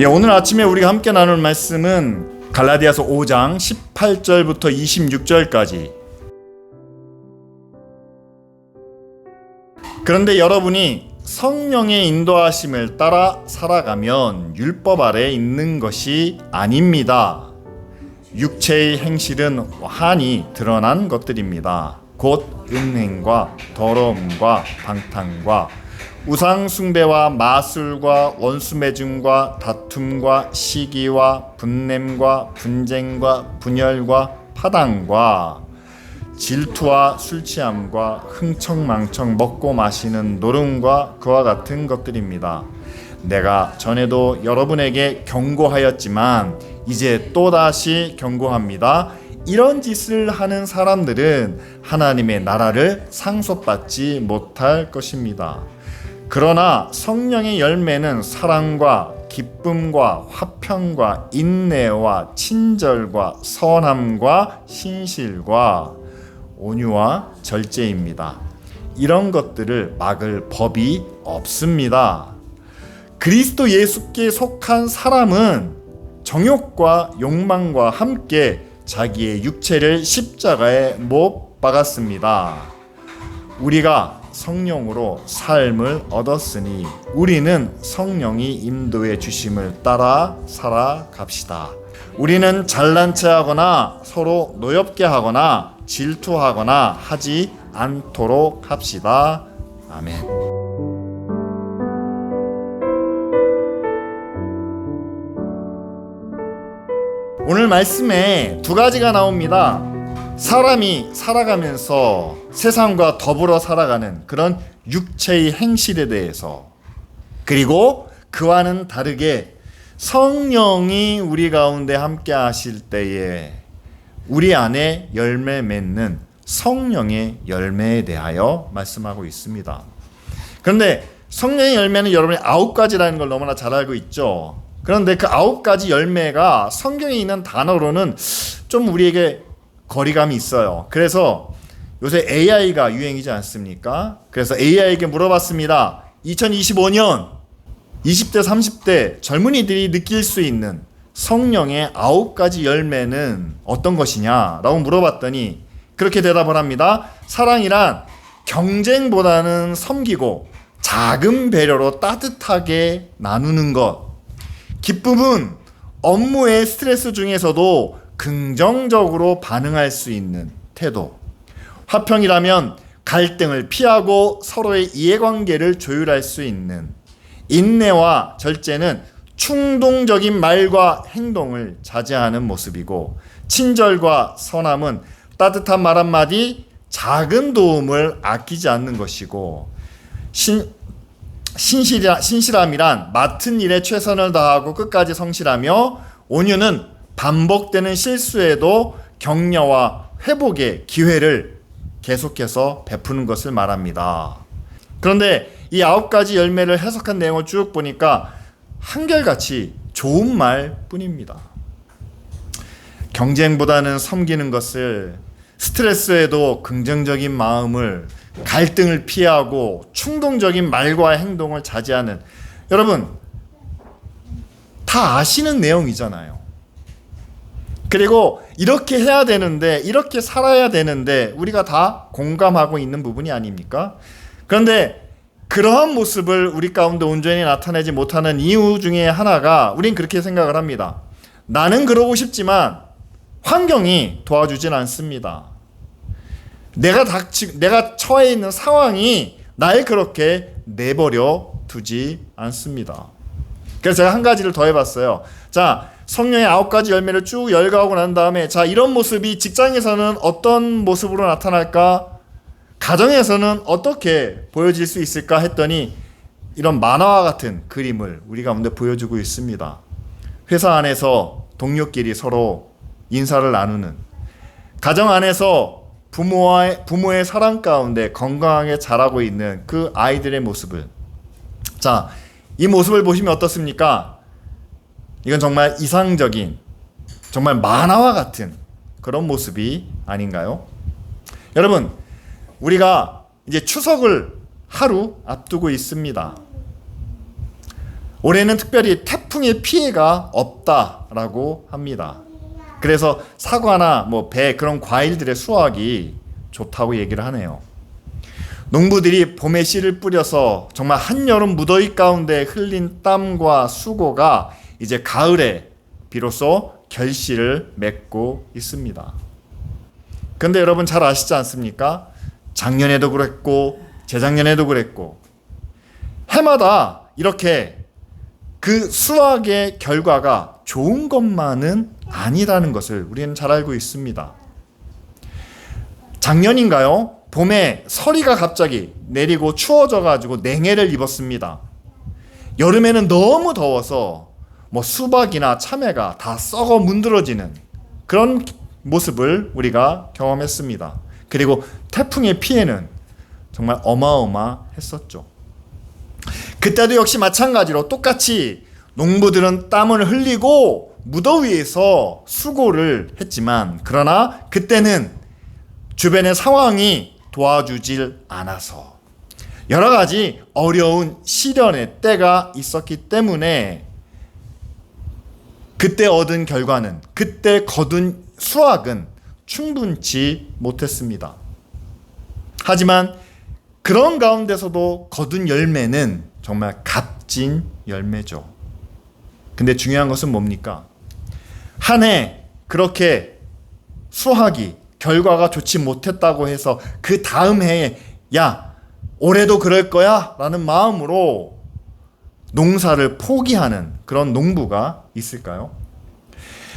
오늘 아침에 우리가 함께 나눌 말씀은 갈라디아서 5장 18절부터 26절까지. 그런데 여러분이 성령의 인도하심을 따라 살아가면 율법 아래 있는 것이 아닙니다. 육체의 행실은 환히 드러난 것들입니다. 곧 음행과 더러움과 방탕과 우상 숭배와 마술과 원수 매증과 다툼과 시기와 분냄과 분쟁과 분열과 파당과 질투와 술 취함과 흥청망청 먹고 마시는 노름과 그와 같은 것들입니다. 내가 전에도 여러분에게 경고하였지만 이제 또다시 경고합니다. 이런 짓을 하는 사람들은 하나님의 나라를 상속받지 못할 것입니다. 그러나 성령의 열매는 사랑과 기쁨과 화평과 인내와 친절과 선함과 신실과 온유와 절제입니다. 이런 것들을 막을 법이 없습니다. 그리스도 예수께 속한 사람은 정욕과 욕망과 함께 자기의 육체를 십자가에 못 박았습니다. 우리가 성령으로 삶을 얻었으니 우리는 성령이 인도해 주심을 따라 살아갑시다. 우리는 잘난 체하거나 서로 노엽게 하거나 질투하거나 하지 않도록 합시다. 아멘. 오늘 말씀에 두 가지가 나옵니다. 사람이 살아가면서 세상과 더불어 살아가는 그런 육체의 행실에 대해서, 그리고 그와는 다르게 성령이 우리 가운데 함께 하실 때에 우리 안에 열매 맺는 성령의 열매에 대하여 말씀하고 있습니다. 그런데 성령의 열매는 여러분이 9가지라는 걸 너무나 잘 알고 있죠. 그런데 그 9가지 열매가 성경에 있는 단어로는 좀 우리에게 거리감이 있어요. 그래서 요새 AI가 유행이지 않습니까? 그래서 AI에게 물어봤습니다. 2025년 20대 30대 젊은이들이 느낄 수 있는 성령의 9가지 열매는 어떤 것이냐 라고 물어봤더니 그렇게 대답을 합니다. 사랑이란 경쟁보다는 섬기고 작은 배려로 따뜻하게 나누는 것. 기쁨은 업무의 스트레스 중에서도 긍정적으로 반응할 수 있는 태도. 화평이라면 갈등을 피하고 서로의 이해관계를 조율할 수 있는. 인내와 절제는 충동적인 말과 행동을 자제하는 모습이고, 친절과 선함은 따뜻한 말 한마디, 작은 도움을 아끼지 않는 것이고, 신실함이란 맡은 일에 최선을 다하고 끝까지 성실하며, 온유는 반복되는 실수에도 격려와 회복의 기회를 계속해서 베푸는 것을 말합니다. 그런데 이 9가지 열매를 해석한 내용을 쭉 보니까 한결같이 좋은 말 뿐입니다. 경쟁보다는 섬기는 것을, 스트레스에도 긍정적인 마음을, 갈등을 피하고 충동적인 말과 행동을 자제하는, 여러분 다 아시는 내용이잖아요. 그리고 이렇게 해야 되는데, 이렇게 살아야 되는데 우리가 다 공감하고 있는 부분이 아닙니까? 그런데 그러한 모습을 우리 가운데 온전히 나타내지 못하는 이유 중에 하나가, 우린 그렇게 생각을 합니다. 나는 그러고 싶지만 환경이 도와주진 않습니다. 내가 처해 있는 상황이 날 그렇게 내버려 두지 않습니다. 그래서 제가 한 가지를 더 해봤어요. 자, 성령의 9가지 열매를 쭉 열거하고 난 다음에, 자, 이런 모습이 직장에서는 어떤 모습으로 나타날까? 가정에서는 어떻게 보여질 수 있을까 했더니 이런 만화와 같은 그림을 우리 가운데 보여주고 있습니다. 회사 안에서 동료끼리 서로 인사를 나누는, 가정 안에서 부모의 사랑 가운데 건강하게 자라고 있는 그 아이들의 모습을, 자, 이 모습을 보시면 어떻습니까? 이건 정말 이상적인, 정말 만화와 같은 그런 모습이 아닌가요? 여러분, 우리가 이제 추석을 하루 앞두고 있습니다. 올해는 특별히 태풍의 피해가 없다라고 합니다. 그래서 사과나 배 그런 과일들의 수확이 좋다고 얘기를 하네요. 농부들이 봄에 씨를 뿌려서 정말 한여름 무더위 가운데 흘린 땀과 수고가 이제 가을에 비로소 결실을 맺고 있습니다. 그런데 여러분 잘 아시지 않습니까? 작년에도 그랬고 재작년에도 그랬고 해마다 이렇게 그 수확의 결과가 좋은 것만은 아니라는 것을 우리는 잘 알고 있습니다. 작년인가요? 봄에 서리가 갑자기 내리고 추워져가지고 냉해를 입었습니다. 여름에는 너무 더워서 수박이나 참외가 다 썩어 문드러지는 그런 모습을 우리가 경험했습니다. 그리고 태풍의 피해는 정말 어마어마했었죠. 그때도 역시 마찬가지로 똑같이 농부들은 땀을 흘리고 무더위에서 수고를 했지만 그러나 그때는 주변의 상황이 도와주질 않아서 여러 가지 어려운 시련의 때가 있었기 때문에 그때 얻은 결과는, 그때 거둔 수확은 충분치 못했습니다. 하지만 그런 가운데서도 거둔 열매는 정말 값진 열매죠. 근데 중요한 것은 뭡니까? 한 해 그렇게 수확이 결과가 좋지 못했다고 해서 그 다음 해에 야 올해도 그럴 거야 라는 마음으로 농사를 포기하는 그런 농부가 있을까요?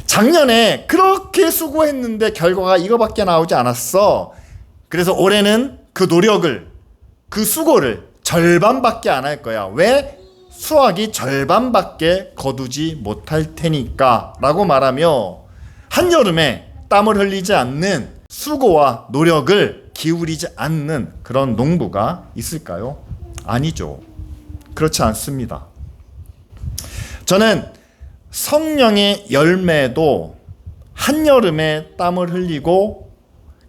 작년에 그렇게 수고했는데 결과가 이거밖에 나오지 않았어. 그래서 올해는 그 노력을, 그 수고를 절반밖에 안 할 거야. 왜? 수확이 절반밖에 거두지 못할 테니까 라고 말하며 한여름에 땀을 흘리지 않는 수고와 노력을 기울이지 않는 그런 농부가 있을까요? 아니죠. 그렇지 않습니다. 저는 성령의 열매도 한여름에 땀을 흘리고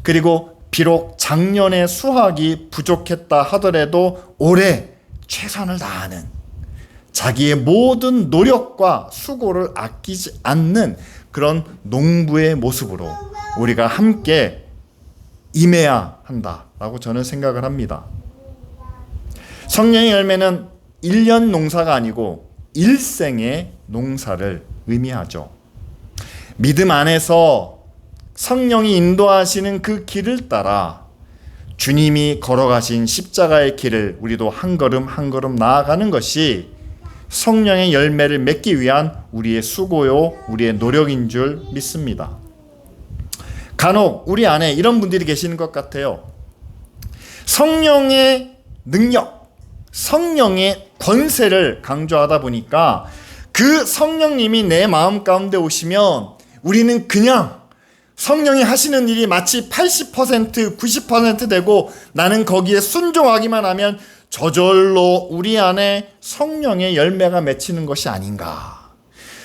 그리고 비록 작년에 수확이 부족했다 하더라도 올해 최선을 다하는 자기의 모든 노력과 수고를 아끼지 않는 그런 농부의 모습으로 우리가 함께 임해야 한다라고 저는 생각을 합니다. 성령의 열매는 1년 농사가 아니고 일생의 농사를 의미하죠. 믿음 안에서 성령이 인도하시는 그 길을 따라 주님이 걸어가신 십자가의 길을 우리도 한 걸음 한 걸음 나아가는 것이 성령의 열매를 맺기 위한 우리의 수고요, 우리의 노력인 줄 믿습니다. 간혹 우리 안에 이런 분들이 계시는 것 같아요. 성령의 능력, 성령의 권세를 강조하다 보니까 그 성령님이 내 마음 가운데 오시면 우리는 그냥 성령이 하시는 일이 마치 80%, 90% 되고 나는 거기에 순종하기만 하면 저절로 우리 안에 성령의 열매가 맺히는 것이 아닌가.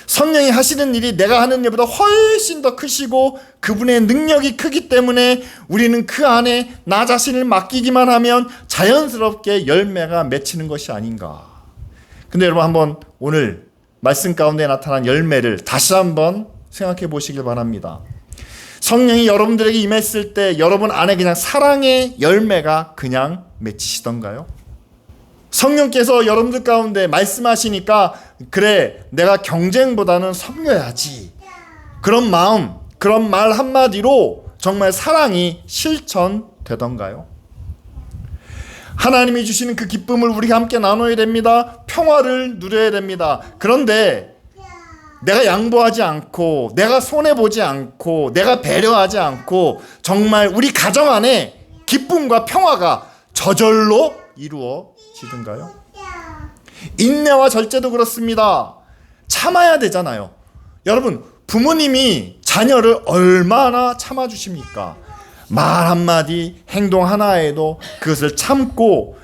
성령이 하시는 일이 내가 하는 일보다 훨씬 더 크시고 그분의 능력이 크기 때문에 우리는 그 안에 나 자신을 맡기기만 하면 자연스럽게 열매가 맺히는 것이 아닌가. 근데 여러분 한번 오늘 말씀 가운데 나타난 열매를 다시 한번 생각해 보시길 바랍니다. 성령이 여러분들에게 임했을 때 여러분 안에 그냥 사랑의 열매가 그냥 맺히시던가요? 성령께서 여러분들 가운데 말씀하시니까 그래 내가 경쟁보다는 섬겨야지 그런 마음, 그런 말 한마디로 정말 사랑이 실천되던가요? 하나님이 주시는 그 기쁨을 우리가 함께 나눠야 됩니다. 평화를 누려야 됩니다. 그런데 내가 양보하지 않고 내가 손해보지 않고 내가 배려하지 않고 정말 우리 가정 안에 기쁨과 평화가 저절로 이루어지던가요? 인내와 절제도 그렇습니다. 참아야 되잖아요. 여러분 부모님이 자녀를 얼마나 참아주십니까? 말 한마디 행동 하나에도 그것을 참고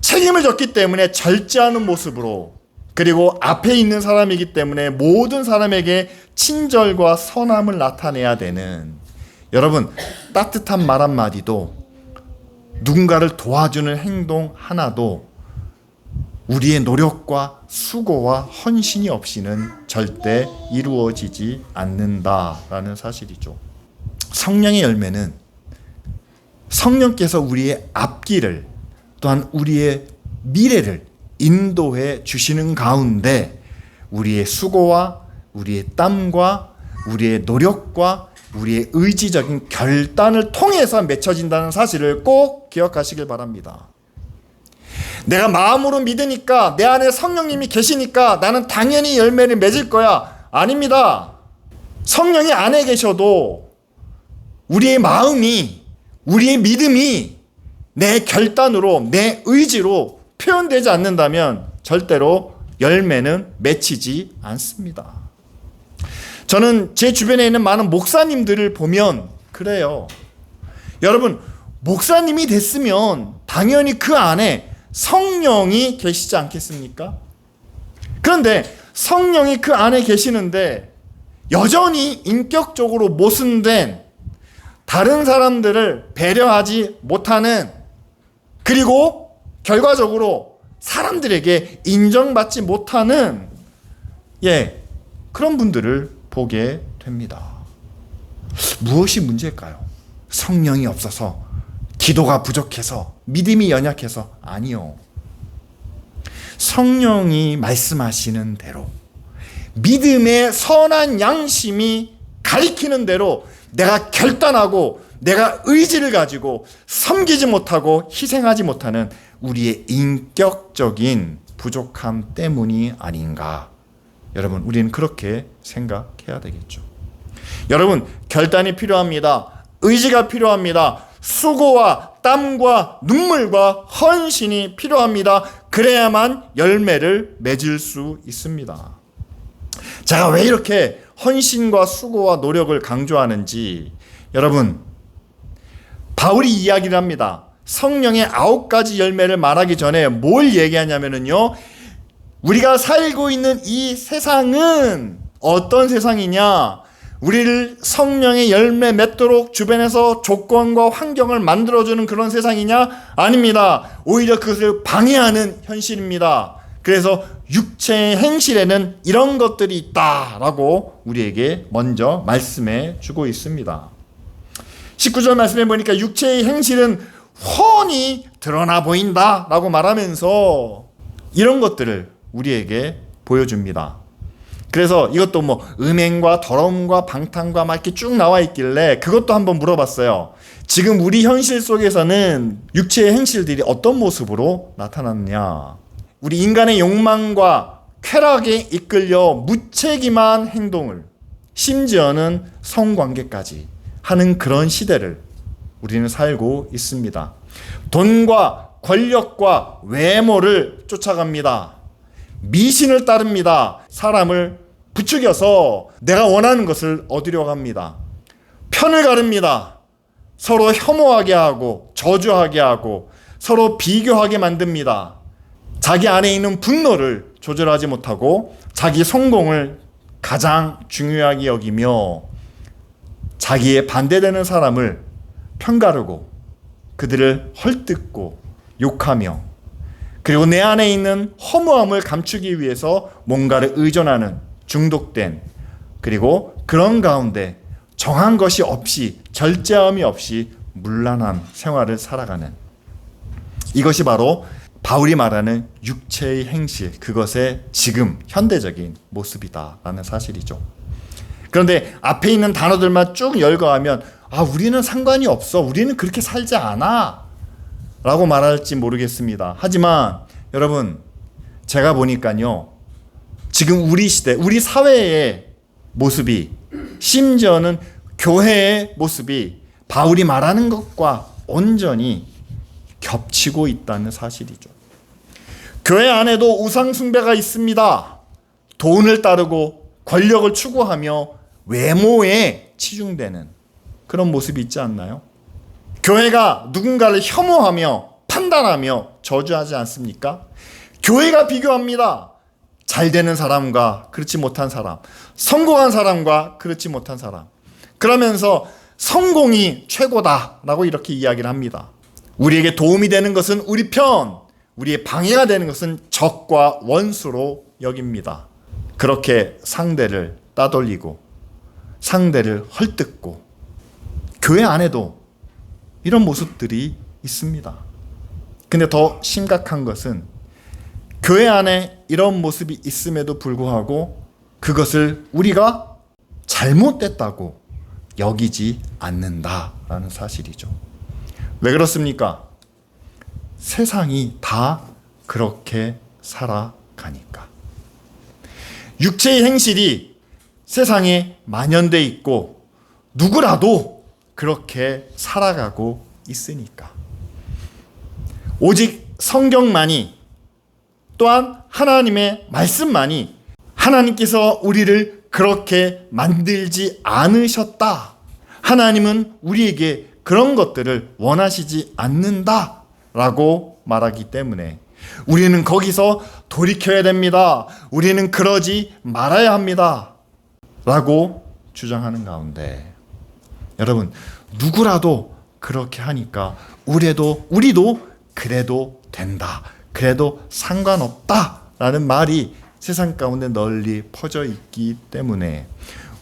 책임을 졌기 때문에 절제하는 모습으로 그리고 앞에 있는 사람이기 때문에 모든 사람에게 친절과 선함을 나타내야 되는 여러분 따뜻한 말 한마디도 누군가를 도와주는 행동 하나도 우리의 노력과 수고와 헌신이 없이는 절대 이루어지지 않는다라는 사실이죠. 성령의 열매는 성령께서 우리의 앞길을 또한 우리의 미래를 인도해 주시는 가운데 우리의 수고와 우리의 땀과 우리의 노력과 우리의 의지적인 결단을 통해서 맺혀진다는 사실을 꼭 기억하시길 바랍니다. 내가 마음으로 믿으니까, 내 안에 성령님이 계시니까 나는 당연히 열매를 맺을 거야. 아닙니다. 성령이 안에 계셔도 우리의 마음이, 우리의 믿음이 내 결단으로, 내 의지로 표현되지 않는다면 절대로 열매는 맺히지 않습니다. 저는 제 주변에 있는 많은 목사님들을 보면 그래요. 여러분, 목사님이 됐으면 당연히 그 안에 성령이 계시지 않겠습니까? 그런데 성령이 그 안에 계시는데 여전히 인격적으로 모순된, 다른 사람들을 배려하지 못하는, 그리고 결과적으로 사람들에게 인정받지 못하는 그런 분들을 보게 됩니다. 무엇이 문제일까요? 성령이 없어서, 기도가 부족해서, 믿음이 연약해서? 아니요. 성령이 말씀하시는 대로, 믿음의 선한 양심이 가리키는 대로 내가 결단하고 내가 의지를 가지고 섬기지 못하고 희생하지 못하는 우리의 인격적인 부족함 때문이 아닌가. 여러분, 우리는 그렇게 생각해야 되겠죠. 여러분, 결단이 필요합니다. 의지가 필요합니다. 수고와 땀과 눈물과 헌신이 필요합니다. 그래야만 열매를 맺을 수 있습니다. 제가 왜 이렇게 헌신과 수고와 노력을 강조하는지, 여러분, 바울이 이야기를 합니다. 성령의 9가지 열매를 말하기 전에 뭘 얘기하냐면요, 우리가 살고 있는 이 세상은 어떤 세상이냐? 우리를 성령의 열매 맺도록 주변에서 조건과 환경을 만들어주는 그런 세상이냐? 아닙니다. 오히려 그것을 방해하는 현실입니다. 그래서 육체의 행실에는 이런 것들이 있다라고 우리에게 먼저 말씀해 주고 있습니다. 19절 말씀해 보니까 육체의 행실은 훤히 드러나 보인다라고 말하면서 이런 것들을 우리에게 보여줍니다. 그래서 이것도 음행과 더러움과 방탕과 막 이렇게 쭉 나와 있길래 그것도 한번 물어봤어요. 지금 우리 현실 속에서는 육체의 행실들이 어떤 모습으로 나타났냐? 우리 인간의 욕망과 쾌락에 이끌려 무책임한 행동을, 심지어는 성관계까지 하는 그런 시대를 우리는 살고 있습니다. 돈과 권력과 외모를 쫓아갑니다. 미신을 따릅니다. 사람을 부추겨서 내가 원하는 것을 얻으려고 합니다. 편을 가릅니다. 서로 혐오하게 하고 저주하게 하고 서로 비교하게 만듭니다. 자기 안에 있는 분노를 조절하지 못하고 자기 성공을 가장 중요하게 여기며 자기에 반대되는 사람을 편가르고 그들을 헐뜯고 욕하며, 그리고 내 안에 있는 허무함을 감추기 위해서 뭔가를 의존하는 중독된, 그리고 그런 가운데 정한 것이 없이, 절제함이 없이 문란한 생활을 살아가는, 이것이 바로 바울이 말하는 육체의 행실, 그것의 지금 현대적인 모습이다라는 사실이죠. 그런데 앞에 있는 단어들만 쭉 열거하면 우리는 상관이 없어, 우리는 그렇게 살지 않아 라고 말할지 모르겠습니다. 하지만 여러분, 제가 보니까요, 지금 우리 시대, 우리 사회의 모습이, 심지어는 교회의 모습이 바울이 말하는 것과 온전히 겹치고 있다는 사실이죠. 교회 안에도 우상 숭배가 있습니다. 돈을 따르고 권력을 추구하며 외모에 치중되는 그런 모습이 있지 않나요? 교회가 누군가를 혐오하며 판단하며 저주하지 않습니까? 교회가 비교합니다. 잘 되는 사람과 그렇지 못한 사람, 성공한 사람과 그렇지 못한 사람. 그러면서 성공이 최고다라고 이렇게 이야기를 합니다. 우리에게 도움이 되는 것은 우리 편, 우리의 방해가 되는 것은 적과 원수로 여깁니다. 그렇게 상대를 따돌리고 상대를 헐뜯고 교회 안에도 이런 모습들이 있습니다. 근데 더 심각한 것은 교회 안에 이런 모습이 있음에도 불구하고 그것을 우리가 잘못됐다고 여기지 않는다라는 사실이죠. 왜 그렇습니까? 세상이 다 그렇게 살아가니까. 육체의 행실이 세상에 만연돼 있고 누구라도 그렇게 살아가고 있으니까. 오직 성경만이, 또한 하나님의 말씀만이 하나님께서 우리를 그렇게 만들지 않으셨다. 하나님은 우리에게 그런 것들을 원하시지 않는다 라고 말하기 때문에 우리는 거기서 돌이켜야 됩니다. 우리는 그러지 말아야 합니다 라고 주장하는 가운데, 여러분, 누구라도 그렇게 하니까 우리도 그래도 된다, 그래도 상관없다 라는 말이 세상 가운데 널리 퍼져 있기 때문에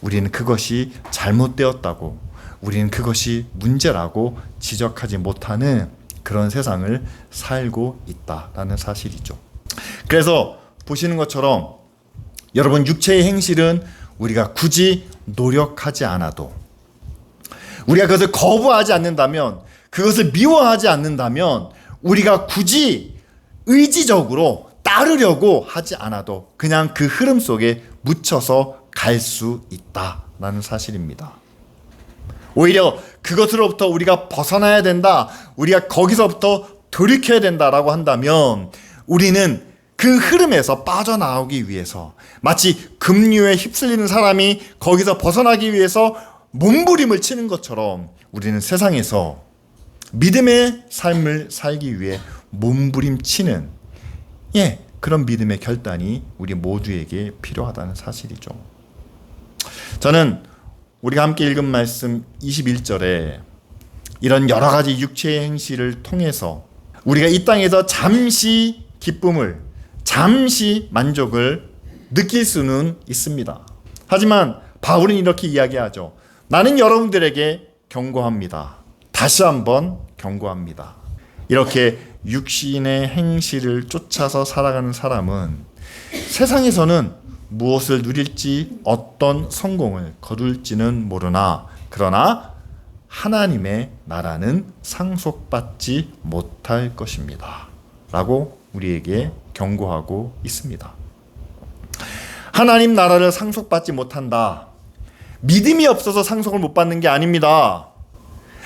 우리는 그것이 잘못되었다고, 우리는 그것이 문제라고 지적하지 못하는 그런 세상을 살고 있다라는 사실이죠. 그래서 보시는 것처럼 여러분, 육체의 행실은 우리가 굳이 노력하지 않아도, 우리가 그것을 거부하지 않는다면, 그것을 미워하지 않는다면, 우리가 굳이 의지적으로 따르려고 하지 않아도 그냥 그 흐름 속에 묻혀서 갈 수 있다라는 사실입니다. 오히려 그것으로부터 우리가 벗어나야 된다, 우리가 거기서부터 돌이켜야 된다라고 한다면 우리는 그 흐름에서 빠져나오기 위해서, 마치 급류에 휩쓸리는 사람이 거기서 벗어나기 위해서 몸부림을 치는 것처럼 우리는 세상에서 믿음의 삶을 살기 위해 몸부림치는 그런 믿음의 결단이 우리 모두에게 필요하다는 사실이죠. 저는 우리가 함께 읽은 말씀 21절에 이런 여러 가지 육체의 행실을 통해서 우리가 이 땅에서 잠시 기쁨을, 잠시 만족을 느낄 수는 있습니다. 하지만 바울은 이렇게 이야기하죠. 나는 여러분들에게 경고합니다. 다시 한번 경고합니다. 이렇게 육신의 행실을 쫓아서 살아가는 사람은 세상에서는 무엇을 누릴지, 어떤 성공을 거둘지는 모르나, 그러나 하나님의 나라는 상속받지 못할 것입니다 라고 우리에게 경고하고 있습니다. 하나님 나라를 상속받지 못한다, 믿음이 없어서 상속을 못 받는 게 아닙니다.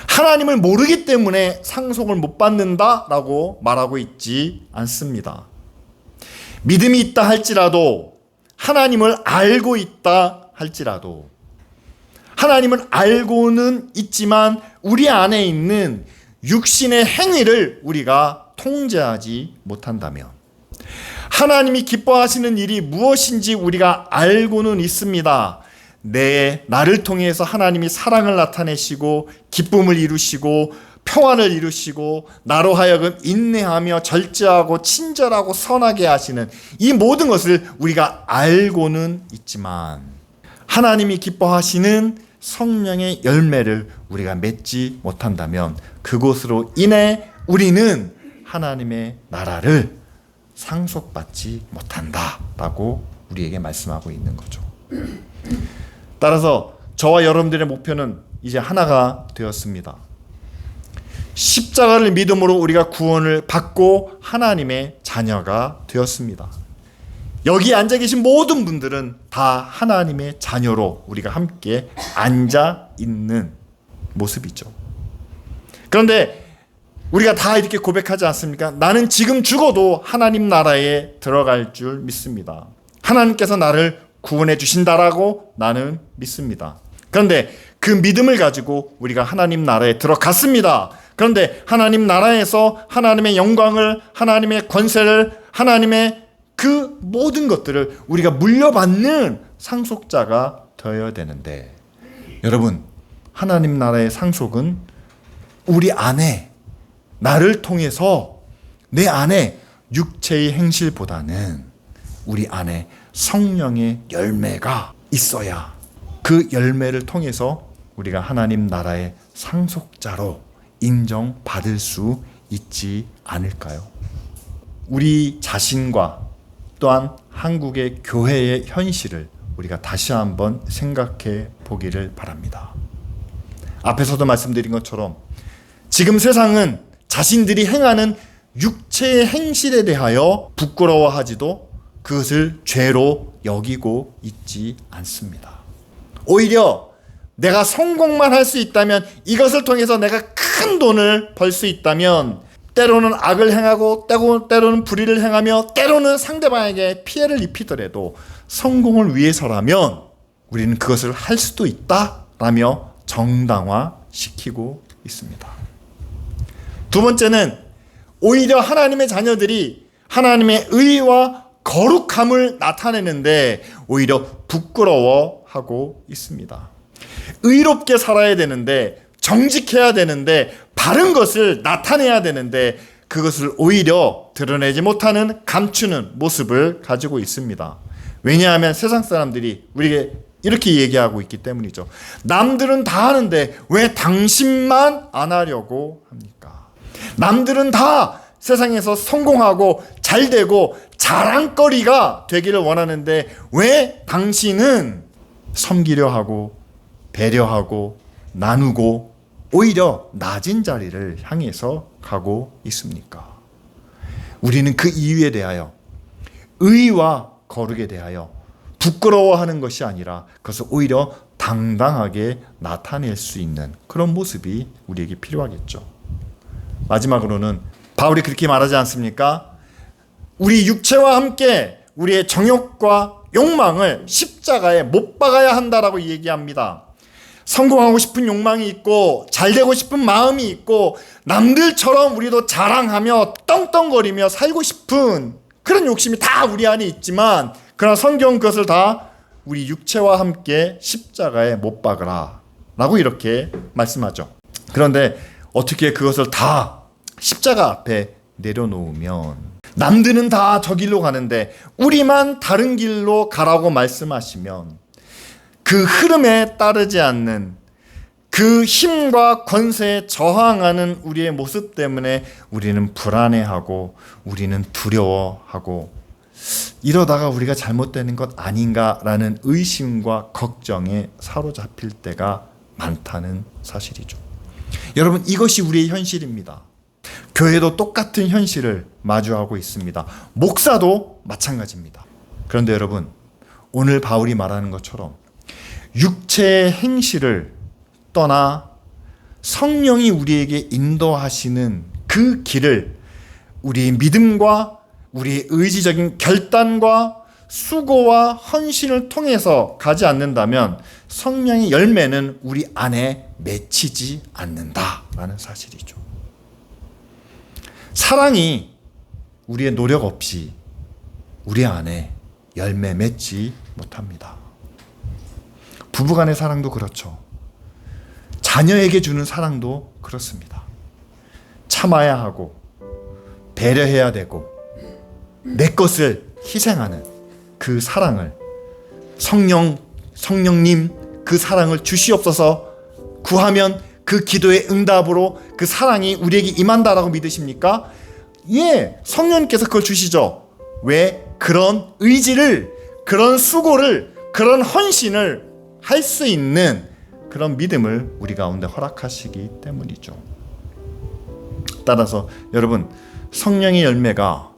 하나님을 모르기 때문에 상속을 못 받는다라고 말하고 있지 않습니다. 믿음이 있다 할지라도, 하나님을 알고 있다 할지라도, 하나님을 알고는 있지만 우리 안에 있는 육신의 행위를 우리가 통제하지 못한다면, 하나님이 기뻐하시는 일이 무엇인지 우리가 알고는 있습니다. 나를 통해서 하나님이 사랑을 나타내시고 기쁨을 이루시고 평안을 이루시고 나로 하여금 인내하며 절제하고 친절하고 선하게 하시는 이 모든 것을 우리가 알고는 있지만, 하나님이 기뻐하시는 성령의 열매를 우리가 맺지 못한다면 그것으로 인해 우리는 하나님의 나라를 상속받지 못한다라고 우리에게 말씀하고 있는 거죠. 따라서 저와 여러분들의 목표는 이제 하나가 되었습니다. 십자가를 믿음으로 우리가 구원을 받고 하나님의 자녀가 되었습니다. 여기 앉아 계신 모든 분들은 다 하나님의 자녀로 우리가 함께 앉아 있는 모습이죠. 그런데 우리가 다 이렇게 고백하지 않습니까? 나는 지금 죽어도 하나님 나라에 들어갈 줄 믿습니다. 하나님께서 나를 구원해 주신다라고 나는 믿습니다. 그런데 그 믿음을 가지고 우리가 하나님 나라에 들어갔습니다. 그런데 하나님 나라에서 하나님의 영광을, 하나님의 권세를, 하나님의 그 모든 것들을 우리가 물려받는 상속자가 되어야 되는데, 여러분, 하나님 나라의 상속은 우리 안에, 나를 통해서 내 안에 육체의 행실보다는 우리 안에 성령의 열매가 있어야 그 열매를 통해서 우리가 하나님 나라의 상속자로 인정받을 수 있지 않을까요? 우리 자신과 또한 한국의 교회의 현실을 우리가 다시 한번 생각해 보기를 바랍니다. 앞에서도 말씀드린 것처럼 지금 세상은 자신들이 행하는 육체의 행실에 대하여 부끄러워하지도 그것을 죄로 여기고 있지 않습니다. 오히려 내가 성공만 할 수 있다면, 이것을 통해서 내가 큰 돈을 벌 수 있다면 때로는 악을 행하고 때로는 불의를 행하며 때로는 상대방에게 피해를 입히더라도 성공을 위해서라면 우리는 그것을 할 수도 있다라며 정당화시키고 있습니다. 두 번째는 오히려 하나님의 자녀들이 하나님의 의와 거룩함을 나타내는데 오히려 부끄러워하고 있습니다. 의롭게 살아야 되는데, 정직해야 되는데, 바른 것을 나타내야 되는데 그것을 오히려 드러내지 못하는, 감추는 모습을 가지고 있습니다. 왜냐하면 세상 사람들이 우리에게 이렇게 얘기하고 있기 때문이죠. 남들은 다 하는데 왜 당신만 안 하려고 합니까? 남들은 다 세상에서 성공하고 잘되고 자랑거리가 되기를 원하는데 왜 당신은 섬기려 하고 배려하고 나누고 오히려 낮은 자리를 향해서 가고 있습니까? 우리는 그 이유에 대하여, 의와 거룩에 대하여 부끄러워하는 것이 아니라 그것을 오히려 당당하게 나타낼 수 있는 그런 모습이 우리에게 필요하겠죠. 마지막으로는 바울이 그렇게 말하지 않습니까? 우리 육체와 함께 우리의 정욕과 욕망을 십자가에 못 박아야 한다라고 얘기합니다. 성공하고 싶은 욕망이 있고 잘되고 싶은 마음이 있고 남들처럼 우리도 자랑하며 떵떵거리며 살고 싶은 그런 욕심이 다 우리 안에 있지만, 그러나 성경은 그것을 다 우리 육체와 함께 십자가에 못 박으라 라고 이렇게 말씀하죠. 그런데 어떻게 그것을 다 십자가 앞에 내려놓으면 남들은 다 저 길로 가는데 우리만 다른 길로 가라고 말씀하시면 그 흐름에 따르지 않는, 그 힘과 권세에 저항하는 우리의 모습 때문에 우리는 불안해하고 우리는 두려워하고 이러다가 우리가 잘못되는 것 아닌가라는 의심과 걱정에 사로잡힐 때가 많다는 사실이죠. 여러분, 이것이 우리의 현실입니다. 교회도 똑같은 현실을 마주하고 있습니다. 목사도 마찬가지입니다. 그런데 여러분, 오늘 바울이 말하는 것처럼 육체의 행실을 떠나 성령이 우리에게 인도하시는 그 길을 우리의 믿음과 우리의 의지적인 결단과 수고와 헌신을 통해서 가지 않는다면 성령의 열매는 우리 안에 맺히지 않는다라는 사실이죠. 사랑이 우리의 노력 없이 우리 안에 열매 맺지 못합니다. 부부간의 사랑도 그렇죠. 자녀에게 주는 사랑도 그렇습니다. 참아야 하고 배려해야 되고 내 것을 희생하는 그 사랑을 성령님 그 사랑을 주시옵소서 구하면 그 기도의 응답으로 그 사랑이 우리에게 임한다라고 믿으십니까? 예, 성령님께서 그걸 주시죠. 왜? 그런 의지를, 그런 수고를, 그런 헌신을 할 수 있는 그런 믿음을 우리 가운데 허락하시기 때문이죠. 따라서 여러분, 성령의 열매가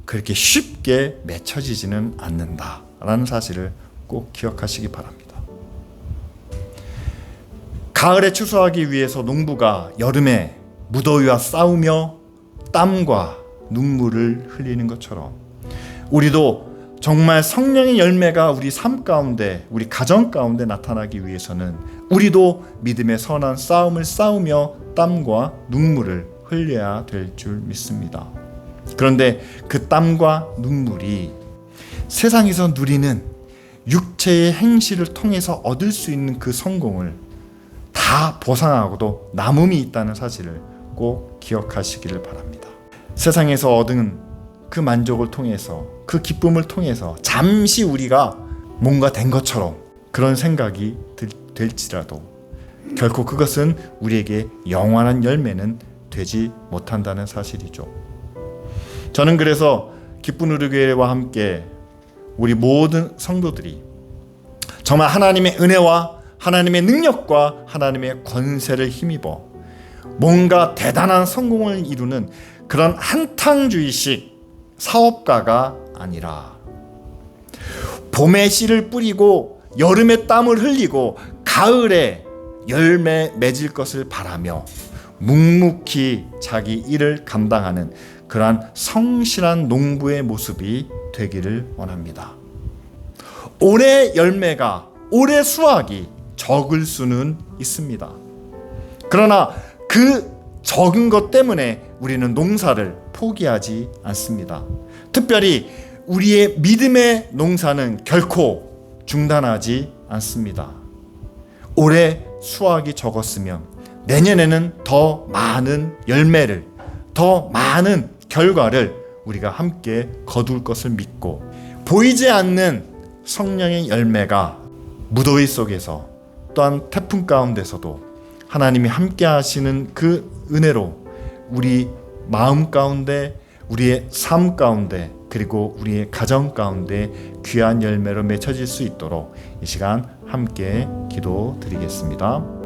그렇게 쉽게 맺혀지지는 않는다라는 사실을 꼭 기억하시기 바랍니다. 가을에 추수하기 위해서 농부가 여름에 무더위와 싸우며 땀과 눈물을 흘리는 것처럼 우리도 정말 성령의 열매가 우리 삶 가운데, 우리 가정 가운데 나타나기 위해서는 우리도 믿음의 선한 싸움을 싸우며 땀과 눈물을 흘려야 될 줄 믿습니다. 그런데 그 땀과 눈물이 세상에서 누리는 육체의 행실을 통해서 얻을 수 있는 그 성공을 다 보상하고도 남음이 있다는 사실을 꼭 기억하시기를 바랍니다. 세상에서 얻은 그 만족을 통해서, 그 기쁨을 통해서 잠시 우리가 뭔가 된 것처럼 그런 생각이 될지라도 결코 그것은 우리에게 영원한 열매는 되지 못한다는 사실이죠. 저는 그래서 기쁜 우리교회와 함께 우리 모든 성도들이 정말 하나님의 은혜와 하나님의 능력과 하나님의 권세를 힘입어 뭔가 대단한 성공을 이루는 그런 한탕주의식 사업가가 아니라 봄에 씨를 뿌리고 여름에 땀을 흘리고 가을에 열매 맺을 것을 바라며 묵묵히 자기 일을 감당하는 그러한 성실한 농부의 모습이 되기를 원합니다. 올해 열매가, 올해 수확이 적을 수는 있습니다. 그러나 그 적은 것 때문에 우리는 농사를 포기하지 않습니다. 특별히 우리의 믿음의 농사는 결코 중단하지 않습니다. 올해 수확이 적었으면 내년에는 더 많은 열매를, 더 많은 결과를 우리가 함께 거둘 것을 믿고, 보이지 않는 성령의 열매가 무더위 속에서 또한 태풍 가운데서도 하나님이 함께 하시는 그 은혜로 우리 마음 가운데, 우리의 삶 가운데, 그리고 우리의 가정 가운데 귀한 열매로 맺혀질 수 있도록 이 시간 함께 기도드리겠습니다.